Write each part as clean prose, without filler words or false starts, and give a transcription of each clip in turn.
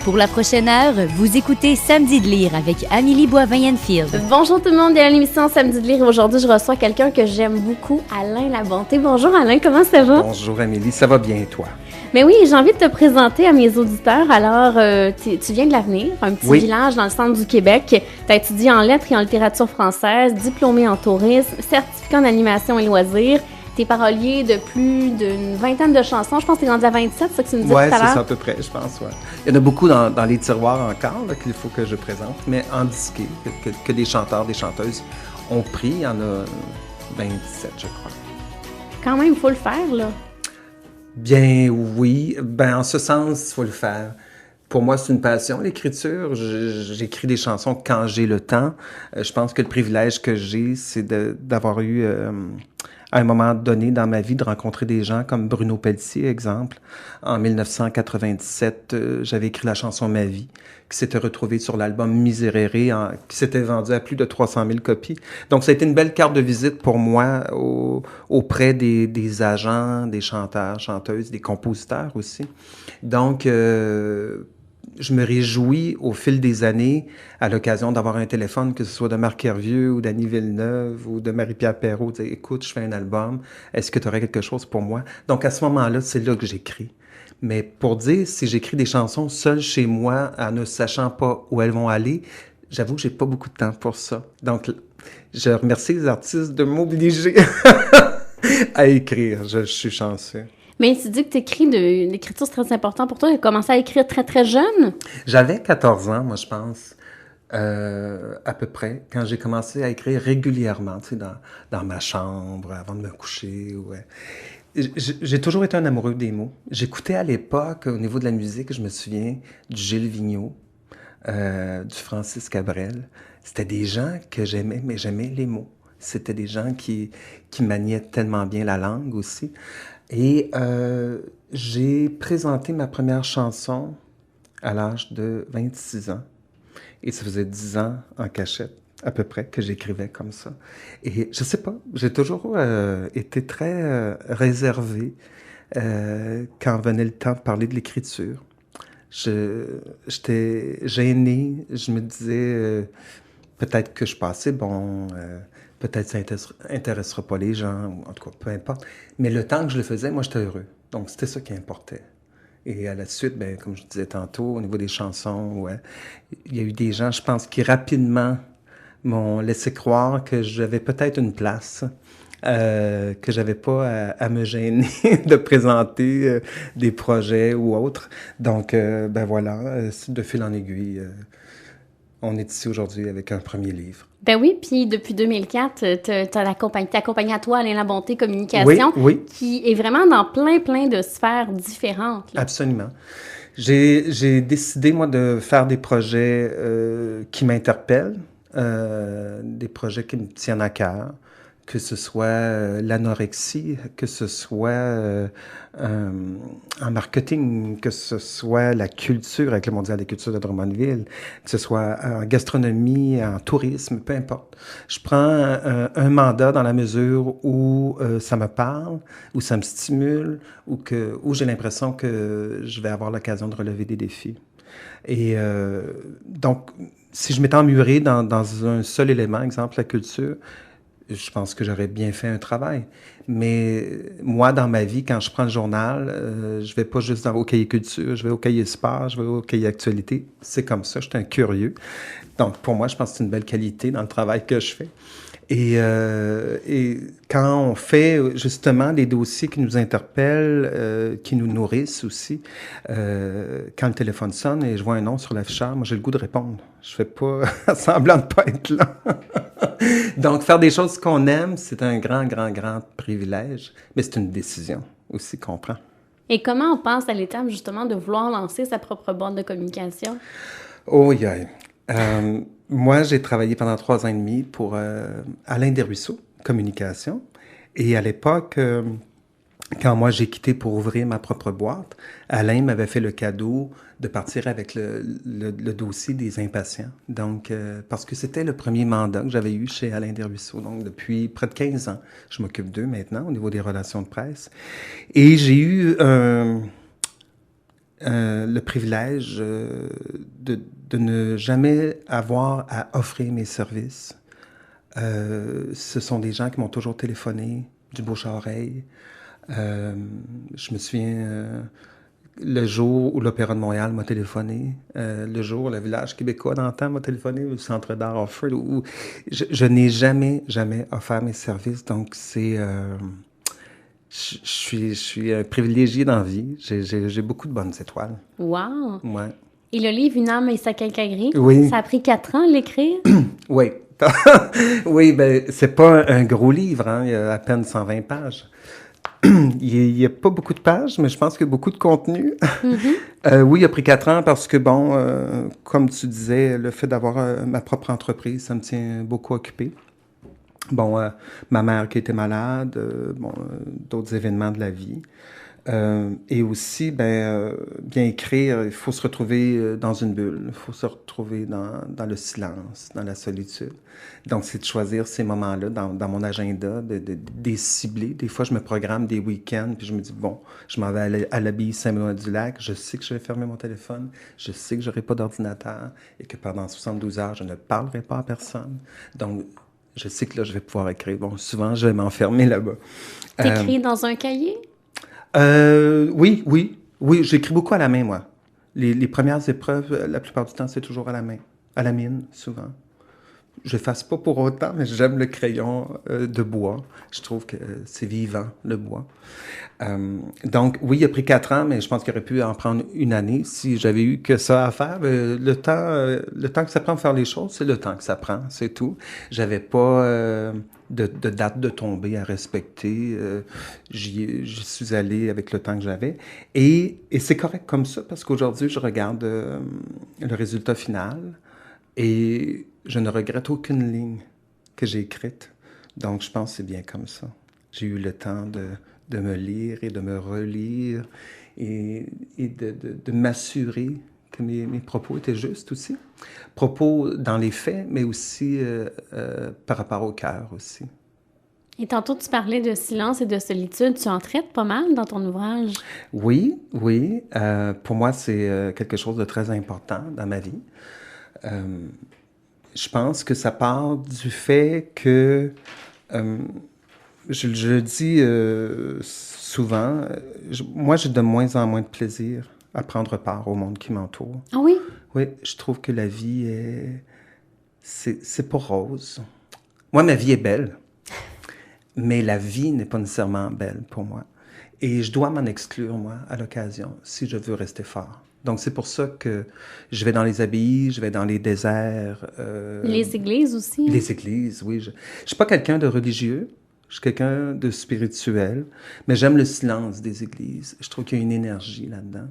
Pour la prochaine heure, vous écoutez Samedi de lire avec Amélie Boivin-Enfield. Bonjour tout le monde, bienvenue à l'émission Samedi de lire. Aujourd'hui, je reçois quelqu'un que j'aime beaucoup, Alain Labonté. Bonjour Alain, comment ça va? Bonjour Amélie, ça va bien et toi? Mais oui, j'ai envie de te présenter à mes auditeurs. Alors, tu viens de l'Avenir, un petit village dans le centre du Québec. Tu as étudié en lettres et en littérature française, diplômé en tourisme, certificat en animation et loisirs. Tu es parolier de plus d'une vingtaine de chansons. Je pense que tu es rendu à 27, c'est ça que tu me disais tout à l'heure? Oui, c'est ça à peu près, je pense, ouais. Il y en a beaucoup dans les tiroirs encore là, qu'il faut que je présente, mais en disqué, que des chanteurs, des chanteuses ont pris. Il y en a 27, je crois. Quand même, il faut le faire, là. Bien, oui. Ben, en ce sens, il faut le faire. Pour moi, c'est une passion, l'écriture. J'écris des chansons quand j'ai le temps. Je pense que le privilège que j'ai, c'est d'avoir eu, à un moment donné dans ma vie, de rencontrer des gens comme Bruno Pelletier, exemple. En 1997, j'avais écrit la chanson Ma vie, qui s'était retrouvée sur l'album Miserere, qui s'était vendu à plus de 300 000 copies. Donc, ça a été une belle carte de visite pour moi auprès des agents, des chanteurs, chanteuses, des compositeurs aussi. Donc, je me réjouis au fil des années, à l'occasion d'avoir un téléphone, que ce soit de Marc Hervieux ou d'Annie Villeneuve ou de Marie-Pierre Perrault, dire « Écoute, je fais un album, est-ce que tu aurais quelque chose pour moi? » Donc, à ce moment-là, c'est là que j'écris. Mais pour dire, si j'écris des chansons seul chez moi, en ne sachant pas où elles vont aller, j'avoue que j'ai pas beaucoup de temps pour ça. Donc, je remercie les artistes de m'obliger à écrire. Je suis chanceux. Mais tu dis que tu écris l'écriture, c'est très important pour toi. Tu as commencé à écrire très, très jeune? J'avais 14 ans, moi, je pense, à peu près, quand j'ai commencé à écrire régulièrement, tu sais, dans ma chambre, avant de me coucher. Ouais. J'ai toujours été un amoureux des mots. J'écoutais à l'époque, au niveau de la musique, je me souviens, du Gilles Vigneault, du Francis Cabrel. C'était des gens que j'aimais, mais j'aimais les mots. C'était des gens qui maniaient tellement bien la langue aussi. Et j'ai présenté ma première chanson à l'âge de 26 ans. Et ça faisait 10 ans en cachette, à peu près, que j'écrivais comme ça. Et je sais pas, j'ai toujours été très réservé quand venait le temps de parler de l'écriture. J'étais gêné, je me disais peut-être que je passais bon... peut-être ça intéressera pas les gens, ou en tout cas, peu importe. Mais le temps que je le faisais, moi, j'étais heureux. Donc, c'était ça qui importait. Et à la suite, ben, comme je disais tantôt, au niveau des chansons, ouais, il y a eu des gens, je pense, qui rapidement m'ont laissé croire que j'avais peut-être une place, que j'avais pas à me gêner de présenter des projets ou autres. Donc, ben voilà, de fil en aiguille, on est ici aujourd'hui avec un premier livre. Ben oui, puis depuis 2004, t'as accompagné à toi Alain Labonté Communication, oui. Qui est vraiment dans plein de sphères différentes. Là. Absolument. J'ai décidé, moi, de faire des projets qui m'interpellent, des projets qui me tiennent à cœur, que ce soit l'anorexie, que ce soit en marketing, que ce soit la culture avec le Mondial des cultures de Drummondville, que ce soit en gastronomie, en tourisme, peu importe. Je prends un mandat dans la mesure où ça me parle, où ça me stimule, où j'ai l'impression que je vais avoir l'occasion de relever des défis. Et donc, si je m'étais emmuré dans un seul élément, exemple la culture, je pense que j'aurais bien fait un travail. Mais moi, dans ma vie, quand je prends le journal, je vais pas juste au cahier culture, je vais au cahier sport, je vais au cahier actualité. C'est comme ça, je suis un curieux. Donc, pour moi, je pense que c'est une belle qualité dans le travail que je fais. Et quand on fait justement des dossiers qui nous interpellent, qui nous nourrissent aussi, quand le téléphone sonne et je vois un nom sur l'afficheur, moi j'ai le goût de répondre. Je fais pas semblant de pas être là. Donc faire des choses qu'on aime, c'est un grand privilège, mais c'est une décision aussi qu'on prend. Et comment on pense à l'étape justement de vouloir lancer sa propre boîte de communication? Oh yeah. Moi, j'ai travaillé pendant 3 ans et demi pour Alain Desruisseaux, communication. Et à l'époque, quand moi j'ai quitté pour ouvrir ma propre boîte, Alain m'avait fait le cadeau de partir avec le dossier des impatients. Donc, parce que c'était le premier mandat que j'avais eu chez Alain Desruisseaux. Donc, depuis près de 15 ans, je m'occupe d'eux maintenant au niveau des relations de presse. Et j'ai eu le privilège de ne jamais avoir à offrir mes services. Ce sont des gens qui m'ont toujours téléphoné, du bouche à oreille. Je me souviens le jour où l'Opéra de Montréal m'a téléphoné, le jour où le Village québécois d'antan m'a téléphoné, le Centre d'art Offord, où je n'ai jamais offert mes services. Donc, je suis un privilégié dans la vie. J'ai beaucoup de bonnes étoiles. Wow! Ouais. Et le livre Une âme et sa quincaillerie, Oui. ça a pris 4 ans à l'écrire? Oui. Oui, ben c'est pas un gros livre, hein. Il y a à peine 120 pages. Il n'y a pas beaucoup de pages, mais je pense qu'il y a beaucoup de contenu. Oui, il a pris 4 ans parce que, bon, comme tu disais, le fait d'avoir ma propre entreprise, ça me tient beaucoup occupé. Bon, ma mère qui était malade, d'autres événements de la vie. Et aussi, bien écrire, il faut se retrouver dans une bulle, il faut se retrouver dans le silence, dans la solitude. Donc, c'est de choisir ces moments-là dans mon agenda, de les cibler. Des fois, je me programme des week-ends, puis je me dis, bon, je m'en vais à l'abbaye Saint-Benoît-du-Lac, je sais que je vais fermer mon téléphone, je sais que j'aurai pas d'ordinateur, et que pendant 72 heures, je ne parlerai pas à personne. Donc, je sais que là, je vais pouvoir écrire. Bon, souvent, je vais m'enfermer là-bas. T'écris dans un cahier? Oui, j'écris beaucoup à la main, moi. Les premières épreuves, la plupart du temps, c'est toujours à la main. À la mine, souvent. Je n'efface pas pour autant, mais j'aime le crayon de bois. Je trouve que c'est vivant, le bois. Donc, oui, il a pris 4 ans, mais je pense qu'il aurait pu en prendre 1 année si j'avais eu que ça à faire. Le temps que ça prend pour faire les choses, c'est le temps que ça prend, c'est tout. J'avais pas de date de tombée à respecter. J'y suis allé avec le temps que j'avais. Et c'est correct comme ça, parce qu'aujourd'hui, je regarde le résultat final et je ne regrette aucune ligne que j'ai écrite. Donc, je pense que c'est bien comme ça. J'ai eu le temps de me lire et de me relire et de m'assurer que mes propos étaient justes aussi. Propos dans les faits, mais aussi par rapport au cœur aussi. Et tantôt, tu parlais de silence et de solitude. Tu en traites pas mal dans ton ouvrage. Oui. Pour moi, c'est quelque chose de très important dans ma vie. Je pense que ça part du fait que, je le dis souvent, moi j'ai de moins en moins de plaisir à prendre part au monde qui m'entoure. Ah oui? Oui, je trouve que la vie c'est pas rose. Moi, ma vie est belle, mais la vie n'est pas nécessairement belle pour moi. Et je dois m'en exclure, moi, à l'occasion, si je veux rester fort. Donc, c'est pour ça que je vais dans les abbayes, je vais dans les déserts. Les églises aussi. Les églises, oui. Je suis pas quelqu'un de religieux, je suis quelqu'un de spirituel, mais j'aime le silence des églises. Je trouve qu'il y a une énergie là-dedans.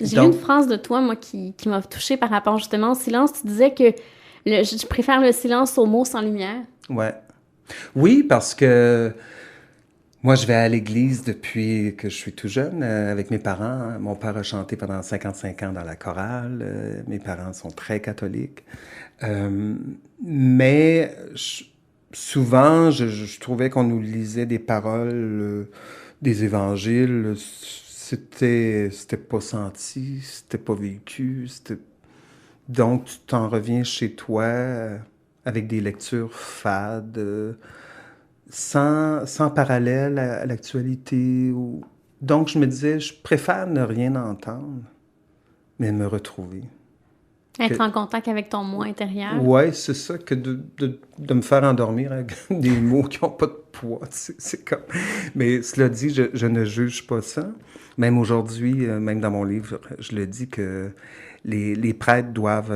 J'ai lu une phrase de toi, moi, qui m'a touchée par rapport justement au silence. Tu disais que je préfère le silence aux mots sans lumière. Ouais. Oui, parce que moi, je vais à l'église depuis que je suis tout jeune, avec mes parents. Mon père a chanté pendant 55 ans dans la chorale. Mes parents sont très catholiques. Mais souvent, je trouvais qu'on nous lisait des paroles des évangiles. C'était pas senti, c'était pas vécu. Donc, tu t'en reviens chez toi avec des lectures fades. Sans parallèle à l'actualité. Donc, je me disais, je préfère ne rien entendre, mais me retrouver. Être en contact avec ton moi intérieur. Oui, c'est ça, que de me faire endormir avec des mots qui n'ont pas de poids. C'est comme... Mais cela dit, je ne juge pas ça. Même aujourd'hui, même dans mon livre, je le dis que les prêtres doivent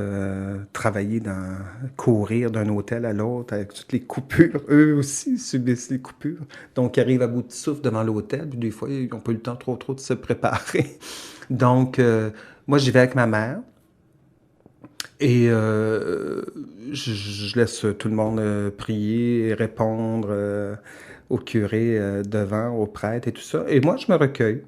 courir d'un hôtel à l'autre avec toutes les coupures. Eux aussi subissent les coupures. Donc, ils arrivent à bout de souffle devant l'hôtel, puis des fois, ils n'ont pas eu le temps trop de se préparer. Donc, moi, j'y vais avec ma mère. Et je laisse tout le monde prier et répondre au curé devant, au prêtre et tout ça. Et moi, je me recueille.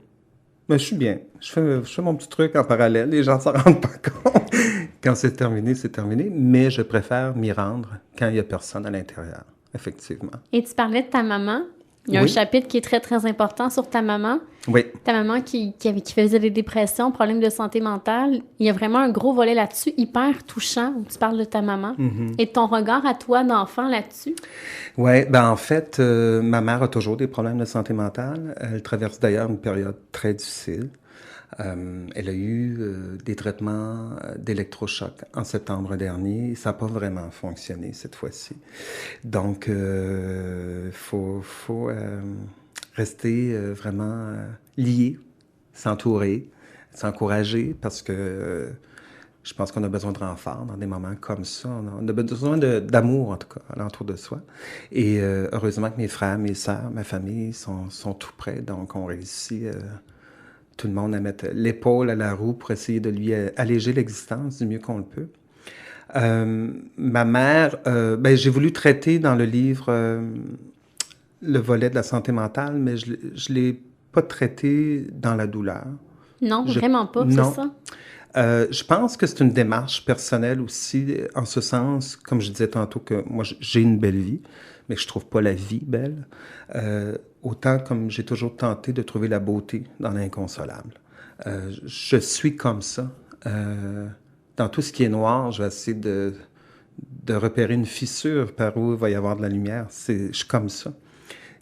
Mais je suis bien. Je fais mon petit truc en parallèle. Les gens ne s'en rendent pas compte. Quand c'est terminé, c'est terminé. Mais je préfère m'y rendre quand il n'y a personne à l'intérieur, effectivement. Et tu parlais de ta maman. Il y a un Oui. chapitre qui est très, très important sur ta maman. Oui. Ta maman qui faisait des dépressions, problèmes de santé mentale. Il y a vraiment un gros volet là-dessus, hyper touchant, où tu parles de ta maman. Et ton regard à toi d'enfant là-dessus. Oui, ben en fait, ma mère a toujours des problèmes de santé mentale. Elle traverse d'ailleurs une période très difficile. Elle a eu des traitements d'électrochoc en septembre dernier. Ça n'a pas vraiment fonctionné cette fois-ci. Donc, faut rester vraiment lié, s'entourer, s'encourager, parce que je pense qu'on a besoin de renfort dans des moments comme ça. On a besoin d'amour, en tout cas, alentour de soi. Et heureusement que mes frères, mes sœurs, ma famille sont tout près. Donc, on réussit, tout le monde, à mettre l'épaule à la roue pour essayer de lui alléger l'existence du mieux qu'on le peut. Ma mère, ben, j'ai voulu traiter dans le livre le volet de la santé mentale, mais je l'ai pas traité dans la douleur. Non, vraiment pas, non. c'est ça? Je pense que c'est une démarche personnelle aussi, en ce sens, comme je disais tantôt, que moi, j'ai une belle vie, mais je trouve pas la vie belle. Autant comme j'ai toujours tenté de trouver la beauté dans l'inconsolable. Je suis comme ça. Dans tout ce qui est noir, je vais essayer de repérer une fissure par où il va y avoir de la lumière. Je suis comme ça.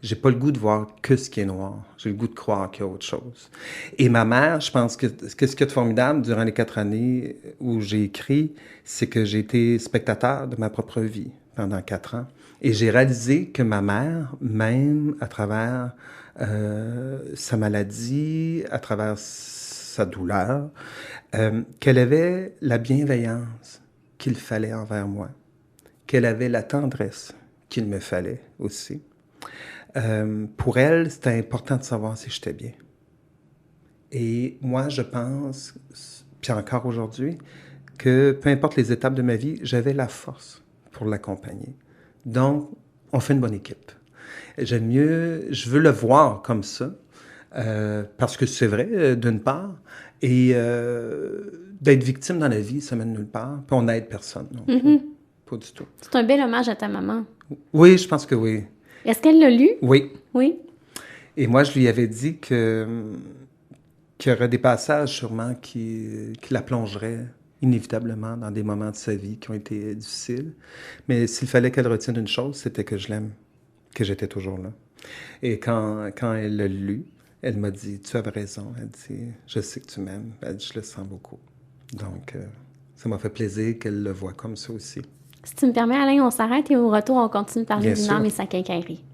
J'ai pas le goût de voir que ce qui est noir. J'ai le goût de croire qu'il y a autre chose. Et ma mère, je pense que ce qu'il y a de formidable durant les 4 années où j'ai écrit, c'est que j'ai été spectateur de ma propre vie pendant 4 ans. Et j'ai réalisé que ma mère, même à travers sa maladie, à travers sa douleur, qu'elle avait la bienveillance qu'il fallait envers moi, qu'elle avait la tendresse qu'il me fallait aussi. Pour elle, c'était important de savoir si j'étais bien. Et moi, je pense, puis encore aujourd'hui, que peu importe les étapes de ma vie, j'avais la force pour l'accompagner. Donc, on fait une bonne équipe. J'aime mieux, je veux le voir comme ça, parce que c'est vrai, d'une part, et d'être victime dans la vie, ça mène nulle part, puis on n'aide personne. Non plus. Pas du tout. C'est un bel hommage à ta maman. Oui, je pense que oui. Est-ce qu'elle l'a lu? Oui. Oui. Et moi, je lui avais dit qu'il y aurait des passages sûrement qui la plongeraient inévitablement dans des moments de sa vie qui ont été difficiles. Mais s'il fallait qu'elle retienne une chose, c'était que je l'aime, que j'étais toujours là. Et quand elle l'a lu, elle m'a dit « Tu avais raison. » Elle dit « Je sais que tu m'aimes. » Elle dit « Je le sens beaucoup. » Donc, ça m'a fait plaisir qu'elle le voie comme ça aussi. Si tu me permets, Alain, on s'arrête et au retour, on continue de parler Bien d'une sûr. âme et sa quincaillerie.